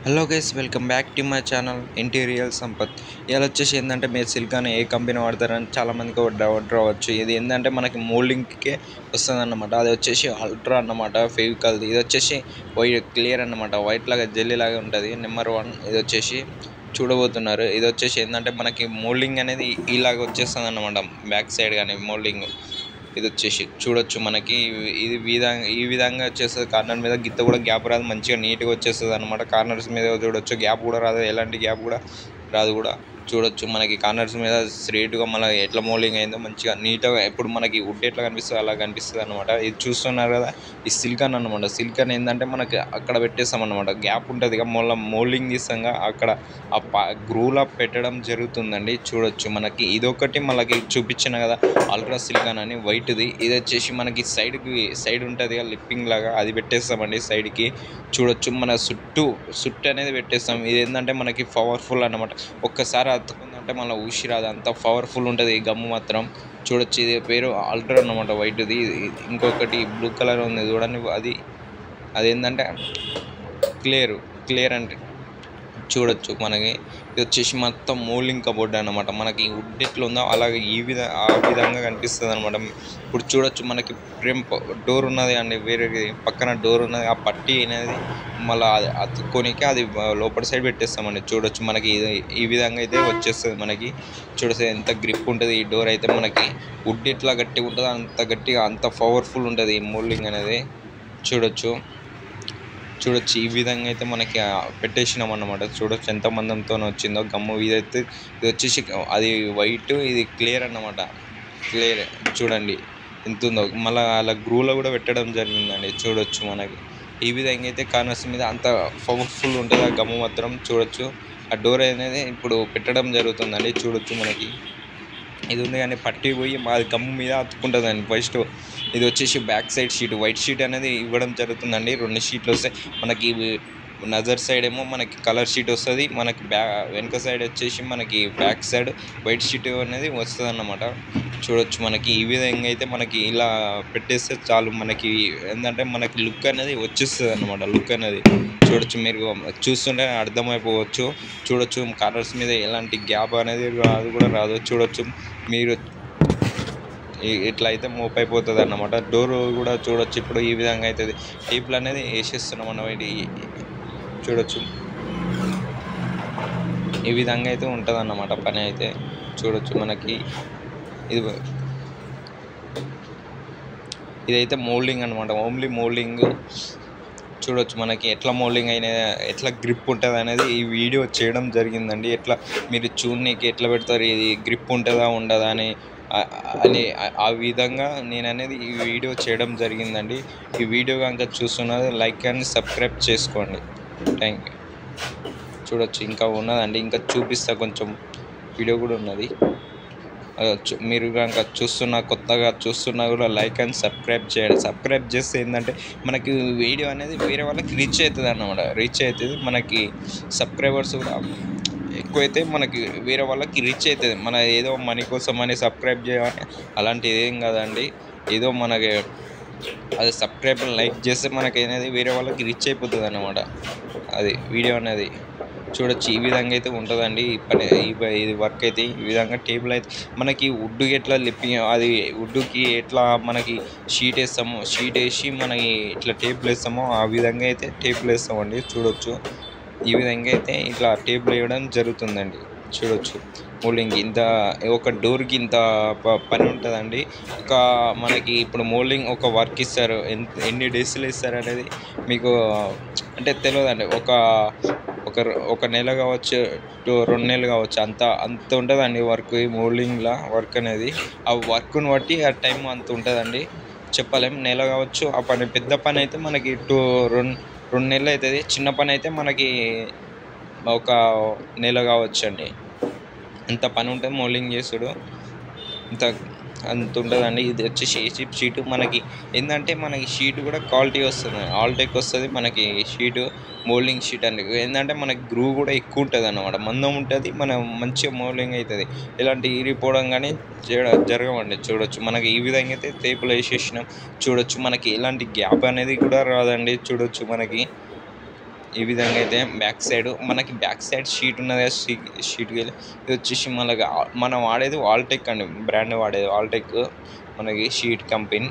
Hello guys, welcome back to my channel interior Sampath. ఇలా వచ్చేసి ఏంటంటే మీరు సిలికాన్ ఏ కంపెనీ వాడతారని చాలామందికి ఒక డౌట్ రావచ్చు. ఇది ఏంటంటే మనకి మోల్డింగ్కే వస్తుంది అన్నమాట. అది వచ్చేసి అల్ట్రా అన్నమాట, ఫెవికాల్ది. ఇది వచ్చేసి వైట్ క్లియర్ అన్నమాట, వైట్ లాగా జెల్లీ లాగా ఉంటుంది. నెంబర్ 1 ఇది వచ్చేసి చూడబోతున్నారు. ఇది వచ్చేసి ఏంటంటే మనకి మోల్డింగ్ అనేది ఇలాగ వచ్చేస్తుంది అన్నమాట, బ్యాక్ సైడ్ కానీ మోల్డింగ్. ఇది వచ్చేసి చూడొచ్చు మనకి ఇది ఈ విధంగా వచ్చేస్తుంది. కార్నర్ మీద గిత్త కూడా గ్యాప్ రాదు, మంచిగా నీట్గా వచ్చేస్తుంది అనమాట. కార్నర్స్ మీద చూడొచ్చు, గ్యాప్ కూడా రాదు, ఎలాంటి గ్యాప్ కూడా రాదు కూడా చూడొచ్చు. మనకి కార్నర్స్ మీద స్ట్రేట్గా మళ్ళీ ఎట్లా మోల్డింగ్ అయిందో మంచిగా నీట్గా ఎప్పుడు మనకి వుడ్ ఎట్లా కనిపిస్తుంది అలా కనిపిస్తుంది అనమాట. ఇది చూస్తున్నారు కదా, ఈ సిలికాన్ అనమాట. సిలికాన్ ఏంటంటే మనకి అక్కడ పెట్టేస్తాం అనమాట, గ్యాప్ ఉంటుంది ఇక మోల్డింగ్ తీస్తాగా అక్కడ ఆ గ్రూలా పెట్టడం జరుగుతుందండి. చూడొచ్చు మనకి ఇదొకటి మనకి చూపించిన కదా అల్ట్రా సిలికాన్ అని వైట్ది. ఇది వచ్చేసి మనకి సైడ్ ఉంటుంది కదా లిప్పింగ్ లాగా, అది పెట్టేస్తామండి సైడ్కి. చూడొచ్చు మన చుట్టూ అనేది పెట్టేస్తాం. ఇది ఏంటంటే మనకి పవర్ఫుల్ అన్నమాట. ఒక్కసారి అతుకుందంటే మళ్ళీ ఊసిరాదు, అంత పవర్ఫుల్ ఉంటుంది ఈ గమ్ము మాత్రం. చూడొచ్చు ఇది పేరు అల్ట్రా అన్నమాట, వైట్ది. ఇంకొకటి బ్లూ కలర్ ఉంది చూడండి, అదేంటంటే క్లియర్ అంటే చూడొచ్చు మనకి. ఇది వచ్చేసి మొత్తం మోల్డింగ్ కబోర్డ్ అనమాట. మనకి వుడ్ ఎట్లా ఉందో అలాగే ఆ విధంగా కనిపిస్తుంది అనమాట. ఇప్పుడు చూడొచ్చు మనకి ఫ్రేమ్ డోర్ ఉన్నది అండి, వేరే పక్కన డోర్ ఉన్నది. ఆ పట్టి అనేది మళ్ళీ అతుక్కోనికి అది లోపల సైడ్ పెట్టేస్తామండి. చూడొచ్చు మనకి ఈ విధంగా అయితే వచ్చేస్తుంది మనకి. చూడొచ్చు ఎంత గ్రిప్ ఉంటుంది ఈ డోర్ అయితే. మనకి వుడ్ ఎట్లా గట్టిగా ఉంటుందో అంత గట్టిగా అంత పవర్ఫుల్ ఉంటుంది ఈ మోల్డింగ్ అనేది. చూడొచ్చు ఈ విధంగా అయితే మనకి పెట్టేసినాం అన్నమాట. చూడొచ్చు ఎంత మందంతో వచ్చిందో గమ్ము. ఇది వచ్చేసి అది వైట్, ఇది క్లియర్ అన్నమాట. క్లియర్ చూడండి ఎంత ఉందో. మళ్ళీ అలా గ్రూలో కూడా పెట్టడం జరిగిందండి. చూడొచ్చు మనకి ఈ విధంగా అయితే కార్నర్స్ మీద అంత పవర్ఫుల్ ఉంటుంది ఆ గమ్ము మాత్రం. చూడొచ్చు ఆ డోర్ అనేది ఇప్పుడు పెట్టడం జరుగుతుందండి. చూడొచ్చు మనకి ఇది ఉంది కానీ పట్టి పోయి మా గమ్ము మీద అతుక్కుంటుందండి ఫస్ట్. ఇది వచ్చేసి back side sheet, white sheet అనేది ఇవ్వడం జరుగుతుందండి. 2 షీట్లు వస్తాయి మనకి. నజర్ సైడ్ ఏమో మనకి కలర్ షీట్ వస్తుంది, మనకి వెనక సైడ్ వచ్చేసి మనకి బ్యాక్ సైడ్ వైట్ షీట్ అనేది వస్తుంది అన్నమాట. చూడొచ్చు మనకి ఈ విధంగా అయితే మనకి ఇలా పెట్టేస్తే చాలు. మనకి ఏంటంటే మనకి లుక్ అనేది వచ్చేస్తుంది అన్నమాట. లుక్ అనేది చూడొచ్చు, మీరు చూస్తుంటే అర్థమైపోవచ్చు. చూడొచ్చు కార్నర్స్ మీద ఎలాంటి గ్యాప్ అనేది రాదు కూడా రాదు. చూడొచ్చు మీరు ఇట్లా అయితే మూవ్ అయిపోతుంది అన్నమాట. డోర్ కూడా చూడొచ్చు ఇప్పుడు ఈ విధంగా అవుతుంది. టేపులు అనేది వేసేస్తున్నాం అన్నమాట. చూడొచ్చు ఈ విధంగా అయితే ఉంటుంది అన్నమాట పని అయితే. చూడొచ్చు మనకి ఇదైతే మోల్డింగ్ అనమాట, ఓన్లీ మోల్డింగ్. చూడొచ్చు మనకి ఎట్లా మోల్డింగ్ అయినా ఎట్లా గ్రిప్ ఉంటుంది అనేది ఈ వీడియో చేయడం జరిగిందండి. ఎట్లా మీరు చూడనీకి ఎట్లా పెడతారు, ఇది గ్రిప్ ఉంటుందా ఉండదా అని ఆ విధంగా నేను అనేది ఈ వీడియో చేయడం జరిగిందండి. ఈ వీడియో కనుక చూస్తున్నది లైక్ అండ్ సబ్స్క్రైబ్ చేసుకోండి. Thank you. చూడొచ్చు ఇంకా ఉన్నదండి, ఇంకా చూపిస్తా, కొంచెం వీడియో కూడా ఉన్నది. మీరు కనుక కొత్తగా చూస్తున్నా కూడా లైక్ అండ్ సబ్స్క్రైబ్ చేయండి. సబ్స్క్రైబ్ చేస్తే ఏంటంటే మనకి వీడియో అనేది వేరే వాళ్ళకి రీచ్ అవుతుంది అన్నమాట. రీచ్ అవుతుంది మనకి, సబ్స్క్రైబర్స్ కూడా ఎక్కువైతే మనకి వేరే వాళ్ళకి రీచ్ అవుతుంది. మన ఏదో మనీ కోసం అని సబ్స్క్రైబ్ చేయాలి అలాంటిది ఏం కాదండి. ఏదో మనకి అది సబ్స్క్రైబ్ లైక్ చేస్తే మనకి అనేది వేరే వాళ్ళకి రీచ్ అయిపోతుంది అన్నమాట అది వీడియో అనేది. చూడొచ్చు ఈ విధంగా అయితే ఉంటుందండి ఈ పని, ఇది వర్క్ అయితే. ఈ విధంగా టేబుల్ అయితే మనకి వుడ్కి ఎట్లా అది వుడ్కి ఎట్లా మనకి షీట్ వేస్తామో, షీట్ వేసి మనకి ఇట్లా టేబుల్ వేస్తామో ఆ విధంగా అయితే టేబుల్ వేస్తామండి. చూడొచ్చు ఈ విధంగా అయితే ఇట్లా టేబుల్ వేయడం జరుగుతుందండి. చూడొచ్చు మోల్డింగ్ ఇంత ఒక డోర్కి ఇంత పని ఉంటుందండి. మనకి ఇప్పుడు మోల్డింగ్ ఒక వర్క్ ఇస్తారు, ఎన్ని డేస్లో ఇస్తారు అనేది మీకు అంటే తెలియదండి. ఒక నెల కావచ్చు, 2 నెలలు కావచ్చు, అంత ఉంటుందండి వర్క్. ఈ మోల్డింగ్లో వర్క్ అనేది ఆ వర్క్ను బట్టి ఆ టైం అంత ఉంటుందండి, చెప్పలేం. నెల కావచ్చు. ఆ పని పెద్ద పని అయితే మనకి 2 నెలలు అవుతుంది. చిన్న పని అయితే మనకి ఒక నెల కావచ్చు అండి. ఎంత పని ఉంటుంది మోల్డింగ్ చేసుడు, అంత ఉంటుందండి. ఇది వచ్చేసి ఏషిప్ షీటు. మనకి ఏంటంటే మనకి షీట్ కూడా క్వాలిటీ వస్తుంది, ఆల్టెక్ వస్తుంది మనకి షీటు. మోల్డింగ్ షీట్ అంటే ఏంటంటే మనకి గ్రూ కూడా ఎక్కువ ఉంటుంది అన్నమాట, మందం ఉంటుంది, మనం మంచిగా మోల్డింగ్ అవుతుంది. ఇలాంటి ఇరిపోవడం కానీ జరగవండి. చూడొచ్చు మనకి ఈ విధంగా అయితే టేపులు వేసేసినాం. చూడొచ్చు మనకి ఎలాంటి గ్యాప్ అనేది కూడా రాదండి. చూడొచ్చు మనకి ఈ విధంగా అయితే బ్యాక్ సైడ్ మనకి బ్యాక్ సైడ్ షీట్ ఉన్నది కదా, షీట్కి వెళ్ళి ఇది వచ్చేసి మనం వాడేది వాల్టెక్ అండి, బ్రాండ్ వాడేది వాల్టెక్ మనకి షీట్ కంపెనీ.